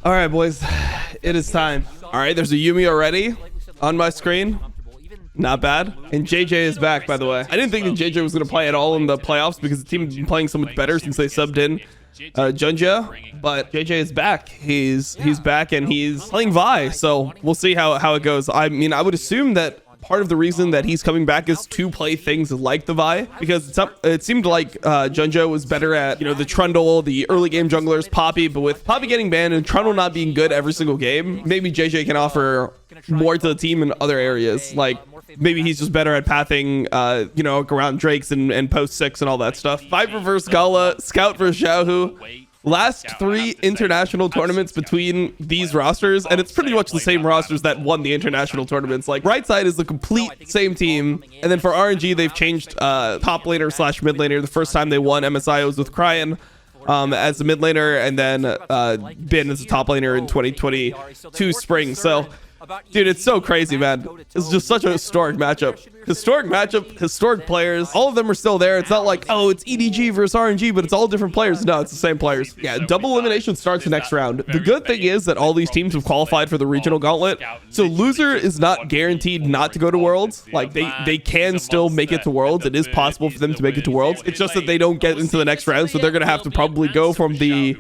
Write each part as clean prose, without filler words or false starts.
All right, boys, it is time. All right, there's a Yumi already on my screen. Not bad. And JJ is back, by the way. I didn't think that JJ was going to play at all in the playoffs because the team has been playing so much better since they subbed in Junja. But JJ is back. He's back and he's playing Vi. So we'll see how it goes. I mean, I would assume that part of the reason that he's coming back is to play things like the Vi, because it seemed like Junja was better at, the Trundle, the early game junglers, Poppy, but with Poppy getting banned and Trundle not being good every single game, maybe JJ can offer more to the team in other areas. Like maybe he's just better at pathing, around Drakes and post 6 and all that stuff. VIPER versus Gala, Scout versus Xiaohu. Last 3 international tournaments between these rosters, and it's pretty much the same rosters that won the international tournaments. Like, right side is the complete same team, and then for RNG, they've changed top laner / mid laner. The first time they won MSI was with Cryan as the mid laner, and then Bin as the top laner in 2022 spring. So, dude, it's so crazy, man. It's just such a historic matchup. Historic players. All of them are still there. It's not like, oh, it's EDG versus RNG, but it's all different players. No, it's the same players. Yeah, double elimination starts the next round. The good thing is that all these teams have qualified for the regional gauntlet. So loser is not guaranteed not to go to Worlds. Like, they can still make it to Worlds. It is possible for them to make it to Worlds. It's just that they don't get into the next round, so they're going to have to probably go from the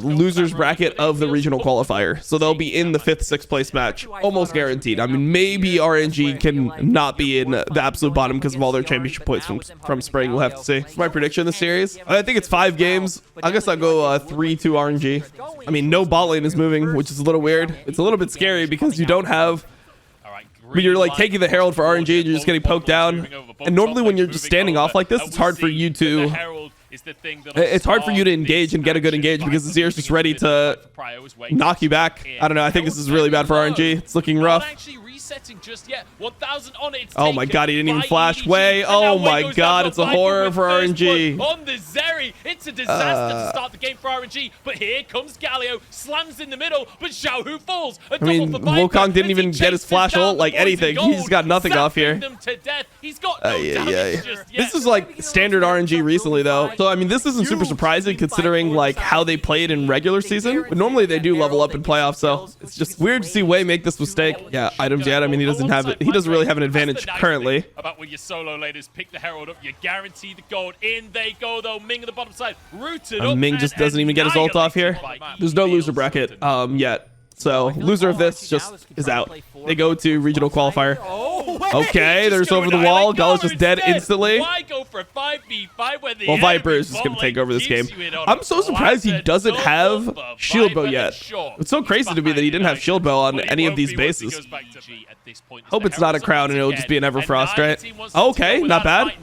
losers bracket of the regional qualifier. So they'll be in the 5th, 6th place match. Almost guaranteed. I mean, maybe RNG can not be in the absolute bottom because of all their championship points from spring. We'll have to see. It's my prediction in the series. I think it's 5 games. I guess I'll go 3-2 RNG. I mean, no bot lane is moving, which is a little weird. It's a little bit scary because you don't have... you're like taking the Herald for RNG and you're just getting poked down. And normally when you're just standing off like this, it's hard for you to... It's hard for you to engage and get a good engage because the Azir's just ready to knock you back. I don't know. I think this is really bad for RNG. It's looking rough. Oh my god, he didn't even flash way. Oh my god, it's a horror for RNG. On the Zeri, it's a disaster to start the game for RNG, but here comes Galio, slams in the middle, but Xiaohu falls. I mean, Wukong didn't even get his flash ult, like anything. He's got nothing off here. He's got no damage just yet. This is like standard RNG recently, though. So I mean, this isn't super surprising considering like how they played in regular season. But normally they do level up in playoffs, so it's just weird to see Wei make this mistake. Yeah, items yet. I mean, he doesn't have it. He doesn't really have an advantage currently. About when your solo laters pick the Herald up, you guarantee the gold. In they go though. Ming at the bottom side, rooted up. Ming just doesn't even get his ult off here. There's no loser bracket yet. So loser of this just is out. They go to regional qualifier. Okay, there's over the wall. Gala's just dead instantly. Why go for a 5v5 when well, VIPER is just going to take over this game. I'm so surprised he doesn't have shield bow yet. It's so crazy to me that he didn't have shield bow on any of these bases. Hope it's not a crown and it'll just be an Everfrost, right? Okay, not bad.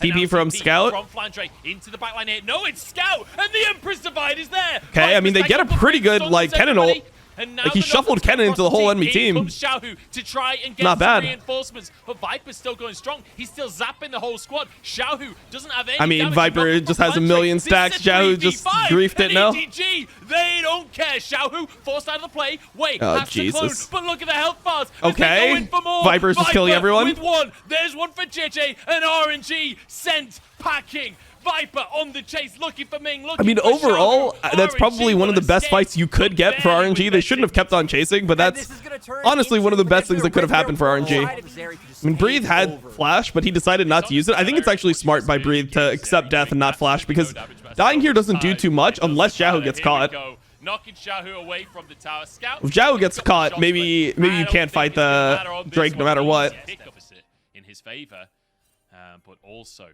TP from Scout. No, it's Scout, and the Empress Divide is there. Okay, I mean, they get a pretty good, like, Kennen ult. Like, he shuffled Kennen into the whole enemy team. To try and get not bad. Reinforcements, but VIPER's still going strong. He's still zapping the whole squad. Xiaohu doesn't have any. I mean, VIPER just has a million stacks. Xiaohu just griefed it now. EDG, they don't care. Xiaohu forced out of the play. Wait, oh, Jesus. But look at the health bars. Okay, VIPER's just killing everyone. With one. There's one for JJ, and RNG sent packing. VIPER on the chase, looking for Ming. I mean, overall, that's probably one of the best fights you could get for RNG. They shouldn't have kept on chasing, but that's honestly one of the best things that could have happened for RNG. I mean, Breathe had flash, but he decided not to use it. I think it's actually smart by Breathe to accept death and not flash, because dying here doesn't do too much unless Xiaohu gets caught. Knocking Xiaohu away from the tower. Scout. If Xiaohu gets caught, maybe you can't fight the Drake no matter what. In his favor, but also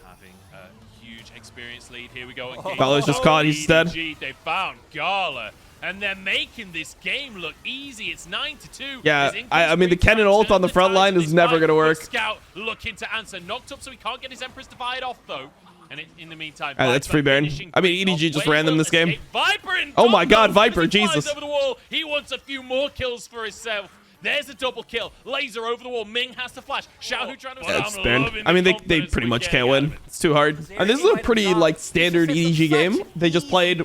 having a huge experience lead. Here we go. Gala's just caught. He's dead. They found Gala, and they're making this game look easy. It's 9-2. Yeah, I mean, the Kennen ult on the front line is never going to work. Scout looking to answer. Knocked up, so he can't get his Empress Divide off, though. And in the meantime, that's free Baron. I mean, EDG just ran them this game. VIPER oh my god, VIPER, Jesus. Over the wall. He wants a few more kills for himself. There's a double kill. Laser over the wall. Ming has to flash. Xiaohu trying to... I mean, they pretty much can't win. It's too hard. And this is a pretty, like, standard EDG game. They just played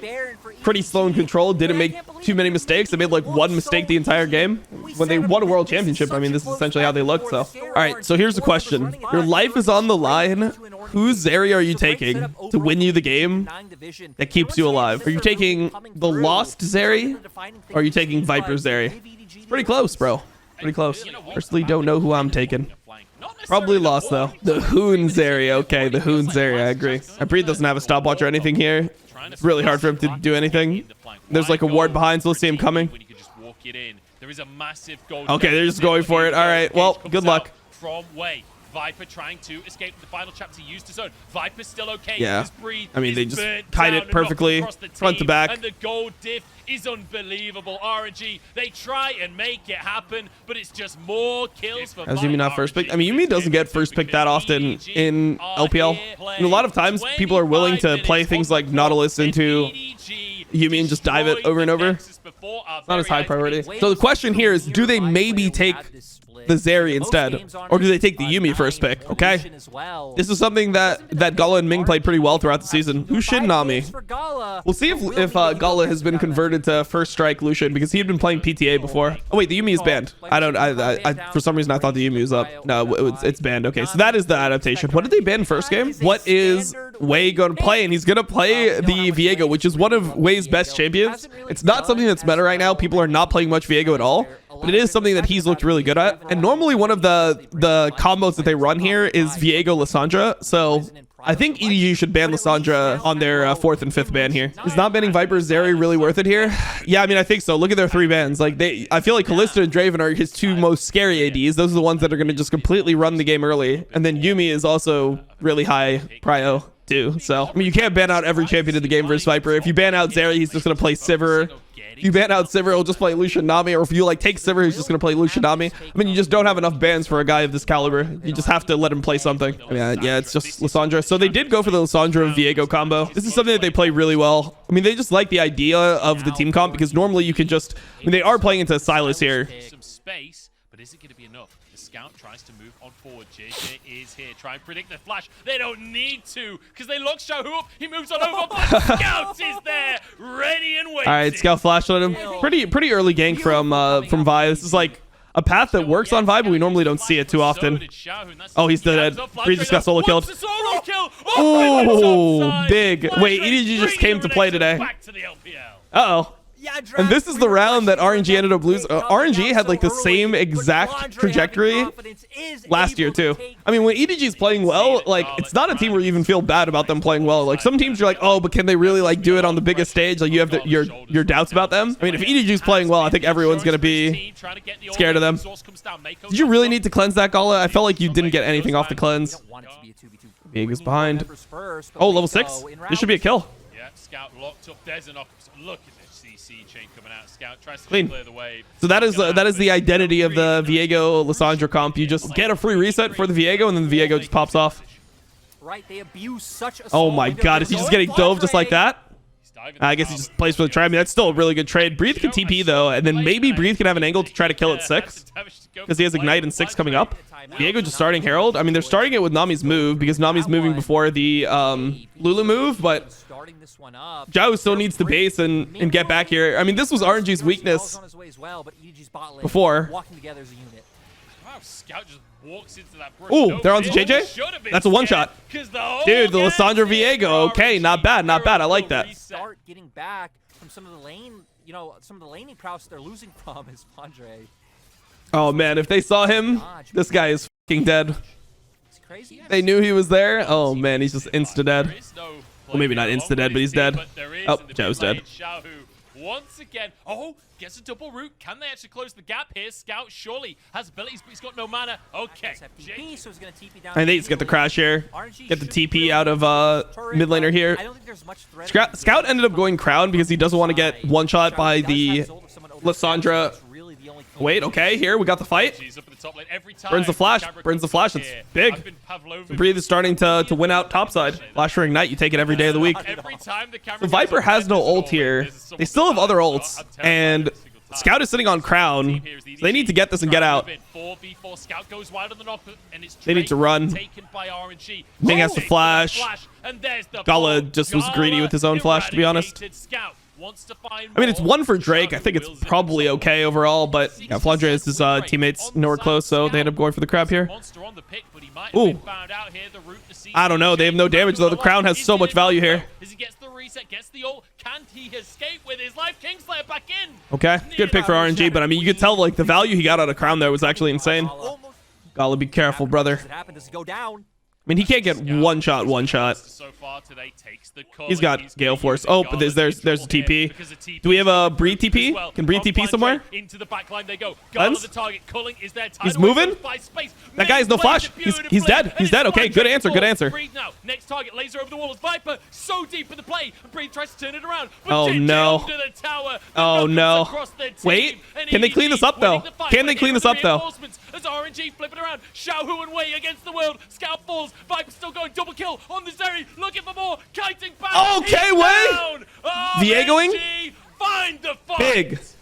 pretty slow and controlled. Didn't make too many mistakes. They made, like, one mistake the entire game. When they won a world championship, I mean, this is essentially how they looked, so. All right, so here's the question. Your life is on the line whose Zeri are you taking to win you the game that keeps you alive? Are you taking the lost Zeri, or are you taking Viper's Zeri? It's pretty close, bro. Pretty close. Personally, don't know who I'm taking. Probably lost, though. The Hoon Zeri. Okay, the Hoon Zeri. I agree. Breed doesn't have a stopwatch or anything here. It's really hard for him to do anything. There's like a ward behind, so let's see him coming. Okay, they're just going for it. All right, well, good luck. From way. VIPER trying to escape the final trap to use his own. VIPER's still okay. Yeah. I mean, they just kite it perfectly, front to back. And the gold diff is unbelievable. RNG, they try and make it happen, but it's just more kills for As Yumi not first pick? I mean, Yumi doesn't get first pick that often in LPL. And a lot of times, people are willing to play things like Nautilus into Yumi and just dive it over and over. It's not as high priority. So the question here is, do they maybe take the Zeri instead, or do they take the Yumi first pick? Okay, this is something that Gala and Ming played pretty well throughout the season. Who should Nami? We'll see if Gala has been converted to first strike Lucian, because he had been playing PTA before. Oh wait, the Yumi is banned. I for some reason I thought the Yumi was up. No, it's banned. Okay, so that is the adaptation. What did they ban first game? What is Wei going to play? And he's going to play the Viego, which is one of Wei's best champions. It's not something that's meta right now. People are not playing much Viego at all, but it is something that he's looked really good at. And normally one of the combos that they run here is Viego Lissandra. So I think EDG should ban Lissandra on their 4th and 5th ban here. Is not banning Viper's Zeri really worth it here? Yeah, I mean, I think so. Look at their 3 bans. Like, I feel like Kalista and Draven are his 2 most scary ADs. Those are the ones that are going to just completely run the game early. And then Yumi is also really high prio too. So, I mean, you can't ban out every champion in the game versus Viper. If you ban out Zeri, he's just going to play Sivir. If you ban out Sivir, he'll just play Lucian Nami. Or if you like take Sivir, he's just going to play Lucian Nami. I mean, you just don't have enough bans for a guy of this caliber. You just have to let him play something. I mean, yeah, it's just Lissandra. So they did go for the Lissandra Viego combo. This is something that they play really well. I mean, they just like the idea of the team comp, because normally you can just, I mean, they are playing into Silas here. Some space, but is it going to be enough? The scout tries to move on forward. JJ is here. Try and predict the flash. They don't need to, because they lock Xiaohu up. He moves on over, but Scout is there, ready and waiting. All right, Scout flashed on him. Pretty early gank from Vi. This is like a path that works on Vi, but we normally don't see it too often. Oh, he's dead. Bree just got solo killed. Oh, big. Wait, EDG just came to play today. Uh-oh. And this is the round that RNG ended up losing. RNG had like the same exact trajectory last year too. I mean, when EDG is playing well, like, it's not a team where you even feel bad about them playing well. Like, some teams you're like, oh, but can they really like do it on the biggest stage? Like, you have your doubts about them. I mean, if EDG is playing well, I think everyone's gonna be scared of them. Did you really need to cleanse that, Gala? I felt like you didn't get anything off the cleanse. Vega's behind. Oh, level 6. This should be a kill. Yeah, Scout locked up. There's an opposite. Look at the CC chain coming out. Scout tries to clear the wave. So that is the identity of the Viego Lissandra comp. You just get a free reset for the Viego, and then the Viego just pops off. Oh my god, is he just getting dove just like that? I guess he just plays for the trade. I mean, that's still a really good trade. Breathe can TP though, and then maybe Breathe can have an angle to try to kill at 6, because he has Ignite and 6 coming up. Viego just starting Herald. I mean, they're starting it with Nami's move, because Nami's moving before the Lulu move, but Zhao still needs to base and get back here. I mean, this was RNG's weakness before. Oh, they're on to JJ? That's a one-shot. Dude, the Lissandra Viego. Okay, not bad, not bad. I like that. Start getting back from some of the lane, some of the laning prowess they're losing from is Pandre. Oh man, if they saw him, this guy is fucking dead. They knew he was there. Oh man, he's just insta-dead. Well, maybe not insta-dead, but he's dead. Oh, Zhao's dead. Once again, gets a double root. Can they actually close the gap here? Scout surely has abilities, but he's got no mana. Okay. I think he's got the crash here. Get the TP out of mid laner here. Scout ended up going Crown because he doesn't want to get one-shot by the Lissandra. Wait, okay, here we got the fight. Burns the flash. Burns the flash. It's big. Breathe is starting to win out topside. Flash for Ignite, you take it every day of the week. The Viper has no ult here. They still have other ults, and Scout is sitting on Crown. So they need to get this and get out. They need to run. Ming has to flash. Gala just was greedy with his own flash, to be honest. wants to find I mean, it's more. one for Drake. I Shahu think it's wills it probably himself. okay overall, but yeah, Flandre has his teammates nowhere close, so they end up going for the crab here. Monster on the pick, but he might have Ooh. been found out here. The route to see I don't know. They have no damage, though. The crown has so much value here. As he gets the reset, gets the ult, can he escape with his life? Kingslayer back in. Okay, good pick for RNG, but I mean, you could tell like the value he got out of crown there was actually insane. Gala, be careful, brother. Does it go down? I mean, he can't get one shot. So far today takes the call. He's got Gale Force. Oh, but there's a TP. Do we have a Breathe TP? Can Breathe TP somewhere? Into the back line they go. Lens? The target. Culling is there. He's moving. That guy has no flash. He's dead. He's dead. Okay, good answer. Good answer. Breathe now. Next target. Laser over the wall. VIPER so deep in the play. Breathe tries to turn it around. Oh no. Oh no. Wait. Can they clean this up though? Can they clean this up though? As RNG flipping around. Xiaohu and Wei against the world. Scout falls. VIPER still going. Double kill on the Zeri. Looking for more. Kiting back. Okay, Wei. Viegoing. Find the fight.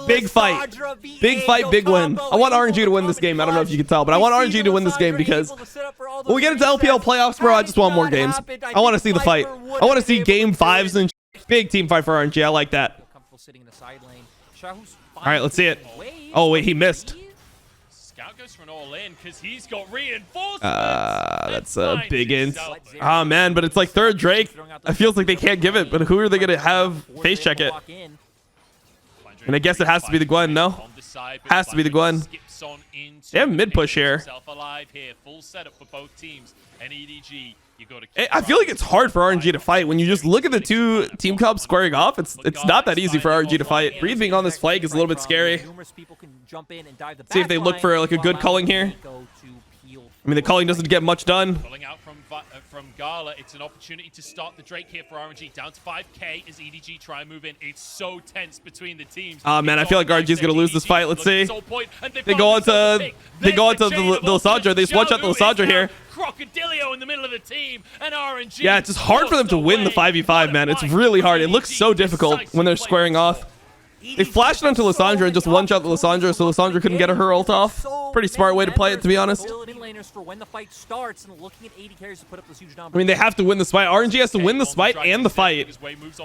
Big fight. Big fight, big win. I want RNG to win this game. I don't know if you can tell, but I want RNG to win this game because when we get into LPL playoffs, bro, I just want more games. I want to see the fight. I want to see game 5s and big team fight for RNG. I like that. All right, let's see it. Oh, wait, he missed. Scout goes for an all-in because he's got reinforcements. That's a big int. Ah, man, but it's like third Drake. It feels like they can't give it, but who are they going to have face check it? And I guess it has to be the Gwen, no? Has to be the Gwen. They have mid push here. Full setup for both teams. And EDG, you go to I feel like it's hard for RNG to fight. When you just look at the two team comps squaring off, it's not that easy for RNG to fight. Breathe being on this flank is a little bit scary. See if they look for like a good culling here. I mean, the culling doesn't get much done. Pulling out from Gala, it's an opportunity to start the Drake here for RNG. Down to 5k as EDG try and move in. It's so tense between the teams. Oh man, I feel like RNG is gonna lose this fight. Let's see. They go onto the Lissandra. They just one shot the Lissandra here. Crocodilio in the middle of the team, and RNG. Yeah, it's just hard for them to win the 5v5, man. It's really hard. It looks so difficult when they're squaring off. They flashed onto Lissandra and just one-shot the Lissandra, so Lissandra couldn't get her ult off. Pretty smart way to play it, to be honest. I mean, they have to win the fight. RNG has to win the fight and the fight,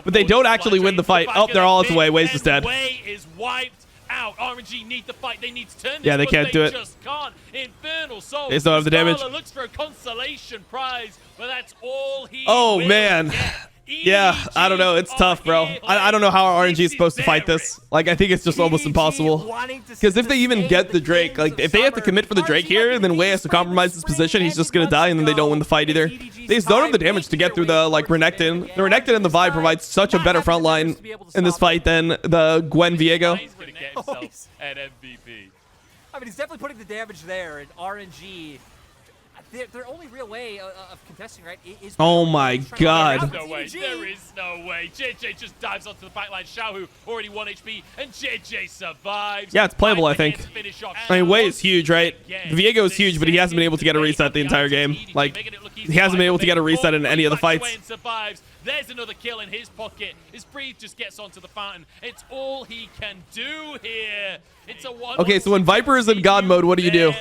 but they don't actually win the fight. Oh, they're all out the way. Way's just dead. Way is wiped out. RNG need the fight. They need to turn this. Yeah, they can't do it. Just can't. Infernal Soul. They still have the damage. Looks for a consolation prize, but that's all he Oh, will man. get. Yeah, I don't know. It's tough, bro. I don't know how RNG is supposed to fight this. Like, I think it's just almost impossible. Because if they even get the Drake, like, if they have to commit for the Drake here, then Wei has to compromise his position. He's just going to die, and then they don't win the fight either. They just don't have the damage to get through the, like, Renekton. The Renekton and the Vi provides such a better front line in this fight than the Gwen Viego. He's going to get himself an MVP. I mean, he's definitely putting the damage there, and RNG... Their only real way of contesting, right, is... Oh my god. No way. There is no way. JJ just dives onto the backline. Xiaohu already 1 HP, and JJ survives. Yeah, it's playable, I think. I mean, Wei is huge, right? Viego is huge, but he hasn't been able to get a reset the entire game. Like, he hasn't been able to get a reset in any of the fights. There's another kill in his pocket. His Breathe just gets onto the fountain. It's all he can do here. It's a one. Okay, so when VIPER is in God mode, what do you do?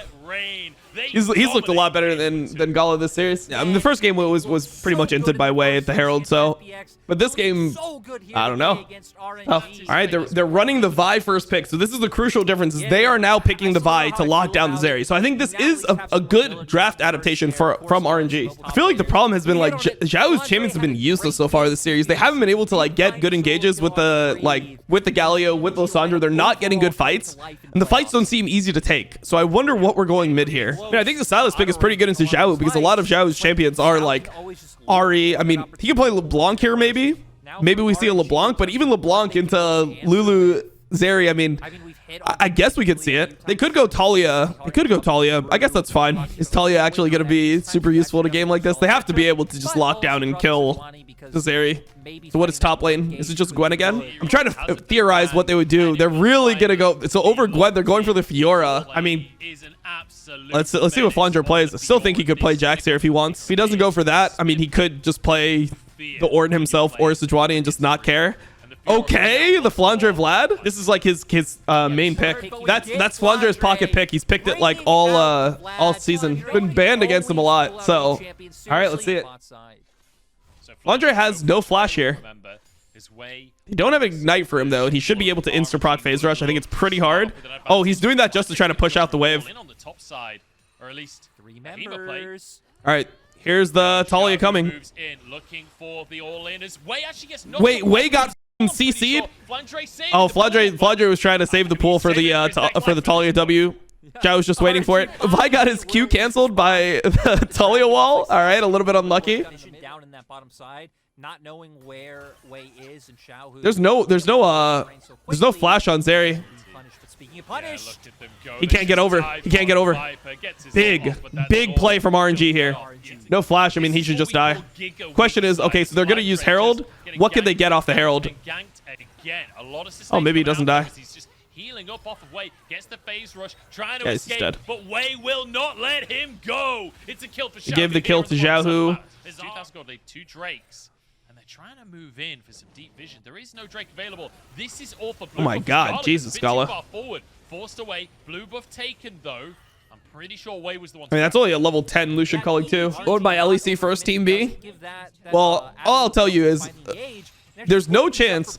He's looked a lot better than Gala this series. Yeah, I mean, the first game was pretty much inted by Wei at the Herald, so... But this game, I don't know. Oh, all right, they're running the Vi first pick, so this is the crucial difference. Is they are now picking the Vi to lock down the Zeri. So I think this is a good draft adaptation from RNG. I feel like the problem has been, like, Xiao's champions have been useless so far this series. They haven't been able to, like, get good engages with the Galio, with Lissandra. They're not getting good fights, and the fights don't seem easy to take. So I wonder what we're going mid here. I mean, I think the Silas pick is pretty good into Xiao because a lot of Xiao's champions are like Ari. I mean, he can play LeBlanc here maybe. Maybe we see a LeBlanc, but even LeBlanc into Lulu Zeri, I mean, I guess we could see it. They could go Talia. They could go Talia. I guess that's fine. Is Talia actually going to be super useful in a game like this? They have to be able to just lock down and kill the Zeri. So what is top lane? Is it just Gwen again? I'm trying to theorize what they would do. They're really going to go... So over Gwen, they're going for the Fiora. I mean... Let's see what Flandre plays. I still think he could play Jax here if he wants. If he doesn't go for that, I mean, he could just play the Orton himself or Sejuani and just not care. Okay, the Flandre Vlad. This is like his main pick. That's Flandre's pocket pick. He's picked it like all season. Been banned against him a lot. So, all right, let's see it. Flandre has no flash here. Way They don't have Ignite for him, though, and he should be able to insta-proc phase rush. I think it's pretty hard. Oh, he's doing that just to try to push out the wave. on the top side, or at least 3 members. All right, here's the Talia coming. moves in, looking for the all-in as Way actually gets knocked Wait, off. Way got CC'd? Oh, Fladre was trying to save the pool for the Talia W. Jao was just waiting for it. Vi got his Q canceled by the Talia wall. All right, a little bit unlucky. Down in that bottom side, not knowing where Way is and Xiao who There's no flash on Zeri. He can't get over. He can't get over. Big play from RNG here. No flash. I mean, he should just die. Question is, okay, so they're going to use Herald. What can they get off the Herald? Oh, maybe he doesn't die. Healing up off of Way, gets the phase rush, trying to Yeah, he's escape, dead. but Way will not let him go. It's a kill for Xiao. He gave the kill to Xiaohu. 2000 gold, they have 2 Drakes, and they're trying to move in for some deep vision. There is no Drake available. This is all for blue. Oh my buff. God, Gala Jesus, is a bit Gala. too far forward, forced away. Blue buff taken though. I'm pretty sure Way was the one. I mean, that's only a level 10 Lucian calling too. What would my LEC first team be? Well, all I'll tell you is there's no chance.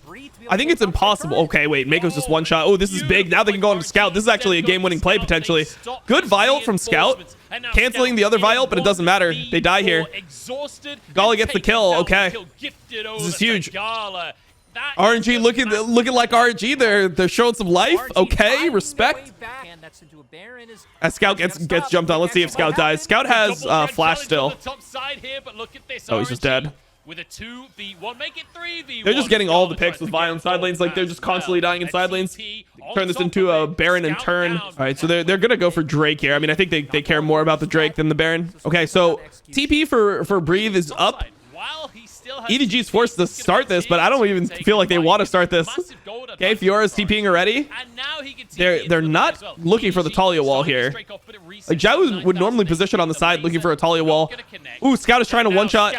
I think it's impossible. Okay, wait, Mako's just one shot. Oh, this is big. Now they can go on to Scout. This is actually a game-winning play potentially. Good Vial from Scout. Canceling the other Vial, but it doesn't matter. They die here. Gala gets the kill. Okay. This is huge. RNG looking like RNG. They're showing some life. Okay, respect. As Scout gets jumped on. Let's see if Scout dies. Scout has flash still. Oh, he's just dead. With a 2v1, make it 3v1. They're just getting all the picks with Vi on side lanes. Like, they're just constantly dying in side lanes. Turn this into a Baron and turn. All right, so they're going to go for Drake here. I mean, I think they care more about the Drake than the Baron. Okay, so TP for Breathe is up. EDG's forced to start this, but I don't even feel like they want to start this. Okay, Fiora's TPing already. They're not looking for the Talia wall here. Like, Zhao would normally position on the side looking for a Talia wall. Ooh, Scout is trying to one-shot.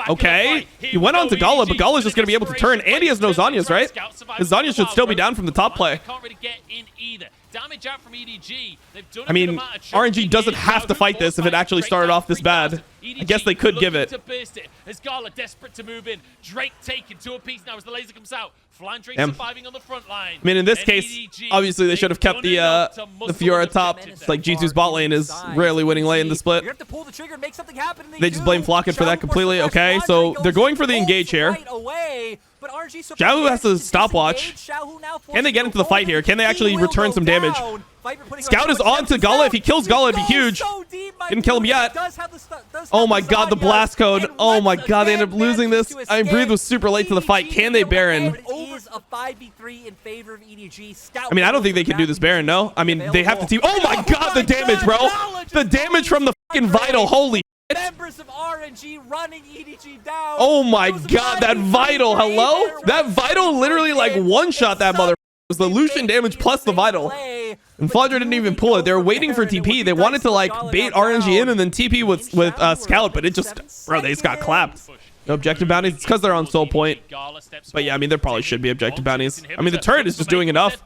Okay, he went on to Gala, but Gala's just going to be able to turn. And he has no Zhonya's, right? His Zhonya should still be down from the top play. Damage out from EDG. I mean, RNG doesn't have to fight this if it actually started off this bad. I guess they could give it. As Gala desperate to move in. Drake taken to a piece now as the laser comes out. Flying Drake Damn. surviving on the front line. I mean, in this case, obviously they should have kept the Fiora top. It's like G2's bot lane is rarely winning lane in the split. You have to pull the trigger, make something happen, and They just blame Flocket for that completely. Okay, so they're going for the engage here. Xiaohu has to stopwatch. Can they get into the fight here? Can they actually return some damage? Scout is on to Gala. If he kills Gala, it'd be huge. Didn't kill him yet. Oh my God, the blast code. Oh my God, they ended up losing this. I mean, Breathe was super late to the fight. Can they Baron? I mean, I don't think they can do this Baron, no. I mean, they have to team. Oh my God, the damage, bro. The damage from the fucking Vital. Holy members of RNG running EDG down. Oh my God, that Vital. Hello? That Vital literally like one-shot that mother. It was the Lucian damage plus the Vital. And Fladre didn't even pull it. They were waiting for TP. They wanted to like bait RNG in and then TP with Scout, but it just, bro, they just got clapped. No objective bounties. It's because they're on soul point. But yeah, I mean, there probably should be objective bounties. I mean, the turret is just doing enough.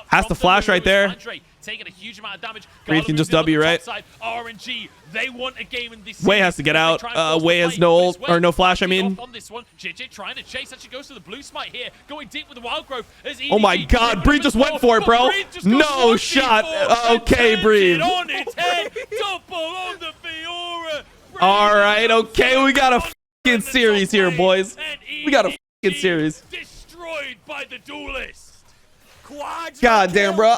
Has to flash right there. Taking a huge amount of damage. Breathe can just W, right? RNG, they want a game in this. Way has to get out. Way has no ult, or no flash, I mean. On this one, JJ trying to chase. Actually goes to the blue smite here. Going deep with the wild growth. Oh my God, Breathe just went for it, bro. No shot. Okay, Breathe. On its head. Double on the Fiora. All right, okay, we got a fucking series here, boys. We got a fucking series. Destroyed by the duelist. God damn, bro.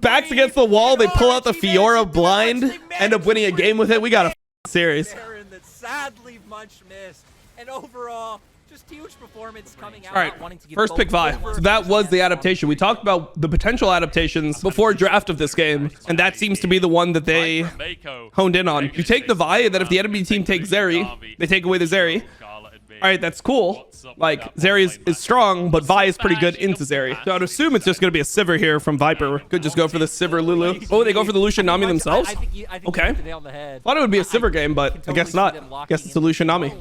Backs against the wall. They pull out the Fiora blind. End up winning a game with it. We got a series. That sadly much missed. And overall, just huge performance coming out. All right, first pick Vi. So that was the adaptation. We talked about the potential adaptations before draft of this game, and that seems to be the one that they honed in on. You take the Vi, and then if the enemy team takes Zeri, they take away the Zeri. All right, that's cool. Like, Zeri is strong, but Vi is pretty good into Zeri. So I'd assume it's just going to be a Sivir here from Viper. Could just go for the Sivir Lulu. Oh, they go for the Lucian Nami themselves? Okay. Thought it would be a Sivir game, but I guess not. Guess it's a Lucian Nami.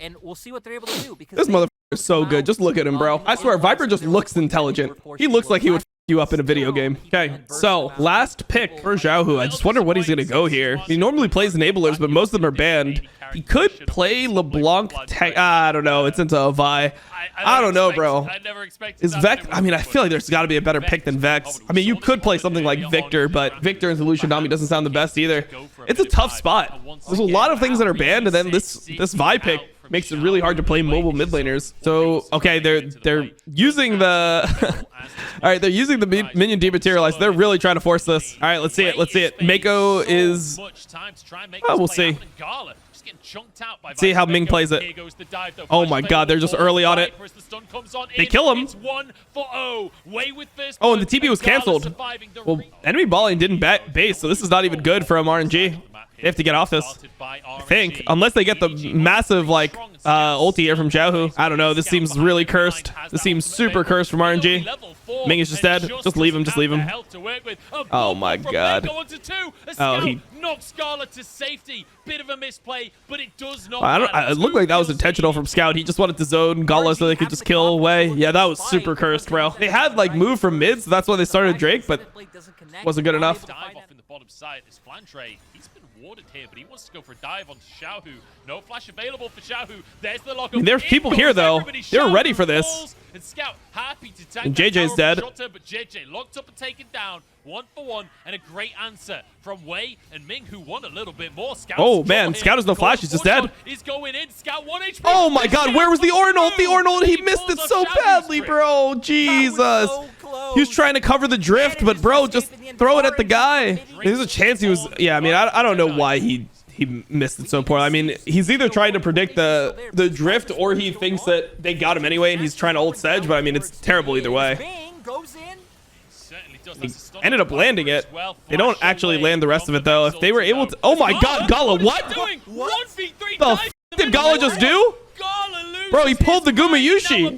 And we'll see what they're able to do. This motherfucker is so good. Just look at him, bro. I swear, Viper just looks intelligent. He looks like he would you up in a video game. Okay, so last pick for Xiaohu. I just wonder what he's gonna go here. He normally plays enablers, but most of them are banned. He could play LeBlanc tech. I don't know. It's into a Vi. I don't know, bro. Is Vex? I mean, I feel like there's got to be a better pick than Vex. I mean, you could play something like Victor, but Victor and IWDominate doesn't sound the best either. It's a tough spot. There's a lot of things that are banned, and then this Vi pick makes it really hard to play mobile mid laners. So okay, they're using the all right, they're using the minion dematerialize. They're really trying to force this. All right, let's see it. Let's see it. Mako is we'll see. See how Ming plays it. Oh my god, they're just early on it. They kill him. Oh, and the TP was canceled. Well, enemy balling didn't base, so this is not even good from RNG. They have to get off this, I think, unless they get the massive like ulti here from Xiaohu. I don't know. This seems really cursed. This seems super cursed from RNG. Ming is just dead. Just leave him. Just leave him. Oh my god. Oh, he knocks Gala to safety. Bit of a misplay, but it does not. It looked like that was intentional from Scout. He just wanted to zone Gala so they could just kill away. Yeah, that was super cursed, bro. They had like move from mid, so that's why they started Drake, but wasn't good enough. Dive off in the bottom side. This Flantre, he's been warded here, but he wants to go for a dive onto Xiaohu. No flash available for Xiaohu. There's the lock. There's people here though. They're ready for this. And Scout happy to tank. And JJ's dead. But JJ locked up and taken down. 1-for-1, and a great answer from Wei and Ming, who won a little bit more. Oh man, Scout has no flash. He's just dead. He's going in. Scout 1 HP. Oh my god, where was the Ornald? The Ornald, he missed it so badly, bro. Jesus. He was trying to cover the drift, but bro, just throw it at the guy. There's a chance he was. Yeah, I mean, I don't know why he missed it so poorly. I mean, he's either trying to predict the drift or he thinks that they got him anyway and he's trying to ult Sedge, but I mean, it's terrible either way. He ended up landing it. They don't actually land the rest of it though. If they were able to. Oh my god, Gala, what? The f did Gala just do? Bro, he pulled the Gumayushi.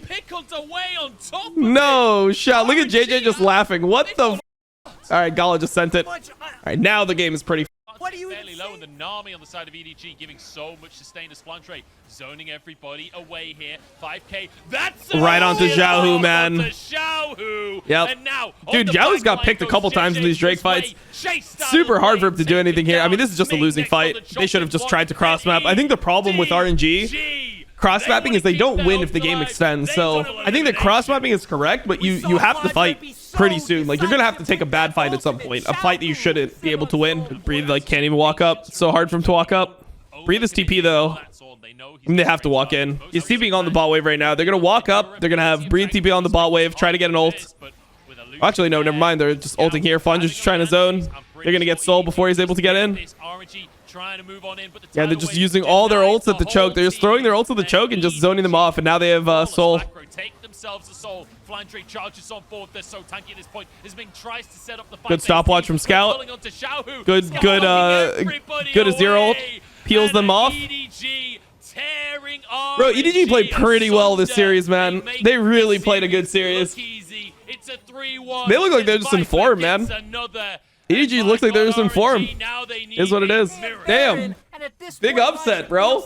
No shot. Look at JJ just laughing. What the f? All right, Gala just sent it. All right, now the game is pretty. What are you fairly low, and the Nami on the side of EDG giving so much sustain to Splantre, zoning everybody away here. 5k. That's right onto Xiaohu, man. Yep. And now, dude, Xiaohu's got picked a couple times in these Drake fights. Super hard for him to do anything here. I mean, this is just a losing fight. They should have just tried to cross map. I think the problem with RNG cross mapping is they don't win if the game extends. So I think that cross mapping is correct, but you have to fight pretty soon. Like, you're gonna have to take a bad fight at some point, a fight that you shouldn't be able to win. Breathe like can't even walk up. It's so hard for him to walk up. Breathe is TP though. And they have to walk in. He's TPing on the bot wave right now. They're gonna walk up. They're gonna have Breathe TP on the bot wave, try to get an ult. Actually, no, never mind. They're just ulting here. Funge is just trying to zone. They're gonna get Soul before he's able to get in. Yeah, they're just using all their ults at the choke. They're just throwing their ults at the choke and just zoning them off. And now they have Soul. Good stopwatch from Scout. Good Azir ult. Peels them off. Bro, EDG played pretty well this series, man. They really played a good series. They look like they're just in form, man. EDG looks like they're just in form. Is what it is. Damn. Big upset, bro.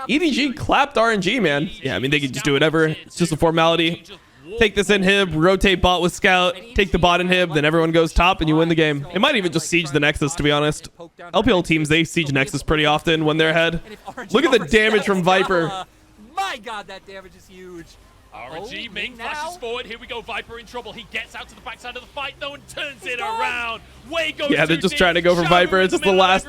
EDG clapped RNG, man. Yeah, I mean, they can just do whatever. It's just a formality. Take this inhib, rotate bot with Scout, take the bot inhib, then everyone goes top and you win the game. It might even just siege the Nexus, to be honest. LPL teams, they siege Nexus pretty often when they're ahead. Look at the damage from VIPER. My god, that damage is huge. RNG, Ming flashes forward. Here we go. VIPER in trouble. He gets out to the backside of the fight, though, and turns it around. Way goes. Yeah, they're just trying to go for VIPER. It's just the last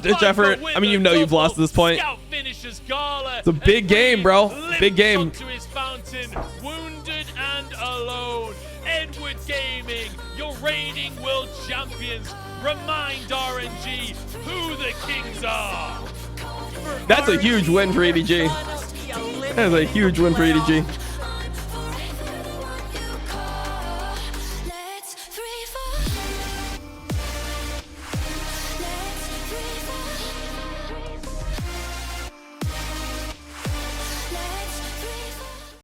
ditch effort. I mean, you know you've lost at this point. It's a big game, bro. Big game. Wounded and alone. Edward Gaming, your reigning world champions, remind RNG who the kings are. That's a huge win for EDG. That is a huge win for EDG.